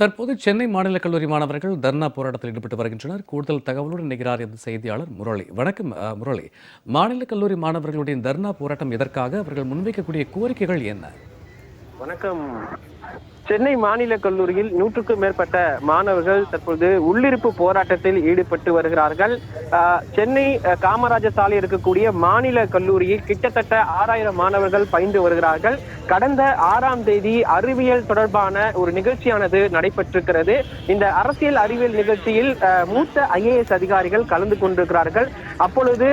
தற்போது சென்னை மாநில கல்லூரி மாணவர்கள் தர்ணா போராட்டத்தில் ஈடுபட்டு வருகின்றனர். கூடுதல் தகவலுடன் இணைகிறார் எமது செய்தியாளர் முரளி. வணக்கம் முரளி. மாநில கல்லூரி மாணவர்களுடைய தர்ணா போராட்டம் எதற்காக? அவர்கள் முன்வைக்கக்கூடிய கோரிக்கைகள் என்ன? வணக்கம். சென்னை மாநில கல்லூரியில் 100க்கும் மேற்பட்ட மாணவர்கள் தற்போது உள்ளிருப்பு போராட்டத்தில் ஈடுபட்டு வருகிறார்கள். சென்னை காமராஜர் சாலை இருக்கக்கூடிய மாநில கல்லூரியில் கிட்டத்தட்ட 6000 மாணவர்கள் பயின்று வருகிறார்கள். கடந்த 6ஆம் தேதி அறிவியல் தொடர்பான ஒரு நிகழ்ச்சியானது நடைபெற்றிருக்கிறது. இந்த அரசியல் அறிவியல் நிகழ்ச்சியில் மூத்த IAS அதிகாரிகள் கலந்து கொண்டிருக்கிறார்கள். அப்பொழுது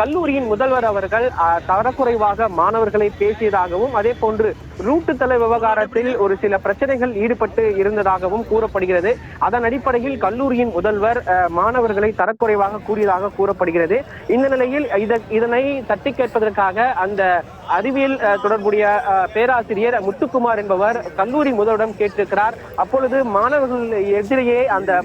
கல்லூரியின் முதல்வர் அவர்கள் தரக்குறைவாக மாணவர்களை பேசியதாகவும், அதே போன்று ரூட்டு தலை விவகாரத்தில் ஒரு சில பிரச்சனைகள் ஈடுபட்டு இருந்ததாகவும் கூறப்படுகிறது. அதன் அடிப்படையில் கல்லூரியின் முதல்வர் மாணவர்களை தரக்குறைவாக கூறியதாக கூறப்படுகிறது. இந்த நிலையில் இதனை தட்டி கேட்பதற்காக அந்த அறிவியல் தொடர்புடைய பேராசிரியர் முத்துக்குமார் என்பவர் கல்லூரி முதல்வரிடம் கேட்டிருக்கிறார். அப்பொழுது மாணவர்கள் எதிரேயே அந்த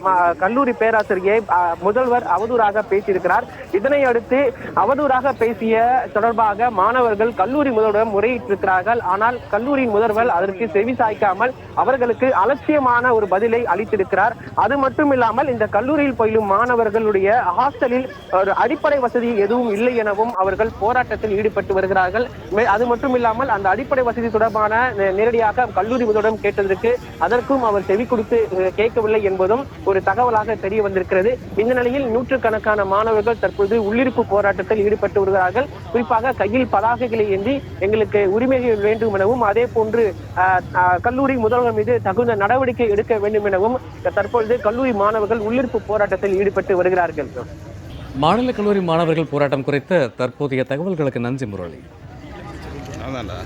கல்லூரி பேராசிரியை முதல்வர் அவதூறாக பேசியிருக்கிறார். இதனை அடுத்து அவதூறாக பேசிய தொடர்பாக மாணவர்கள் கல்லூரி முதல்வரிடம் முறையிட்டிருக்கிறார்கள். ஆனால் கல்லூரியின் முதல்வர் அதற்கு செவி சாய்க்காமல் அவர்களுக்கு அலட்சியமான ஒரு பதிலை அளித்திருக்கிறார். அது மட்டும் இல்லாமல் இந்த கல்லூரியில் பயிலும் மாணவர்களுடைய ஹாஸ்டலில் ஒரு அடிப்படை வசதி எதுவும் இல்லை எனவும் அவர்கள் போராட்டத்தில் ஈடுபட்டு வருகிறார்கள். அது மட்டும் இல்லாமல் அந்த அடிப்படை வசதி தொடர்பான நேரடியாக கல்லூரி முதல்வரிடம் கேட்டதற்கு அதற்கும் அவர் செவி கொடுத்து கேட்கவில்லை என்பதும் ஒரு தகவலாக தெரிய வந்திருக்கிறது. இந்த நிலையில் நூற்றுக்கணக்கான மாணவர்கள் தற்போது உள்ளிருப்பு போராட்டத்தில் ஈடுபட்டு வருகிறார்கள். குறிப்பாக கையில் பதாகைகளை ஏந்தி எங்களுக்கு உரிமைகள் வேண்டும் எனவும், அதே போன்று கல்லூரி முதல்வர் மீது தகுந்த நடவடிக்கை எடுக்க வேண்டும் எனவும் தற்பொழுது கல்லூரி மாணவர்கள் உள்ளிருப்பு போராட்டத்தில் ஈடுபட்டு வருகிறார்கள். மாநில கல்லூரி மாணவர்கள் போராட்டம் குறித்த தற்போதைய தகவல்களுக்கு நன்றி முரளி. அதான்டா.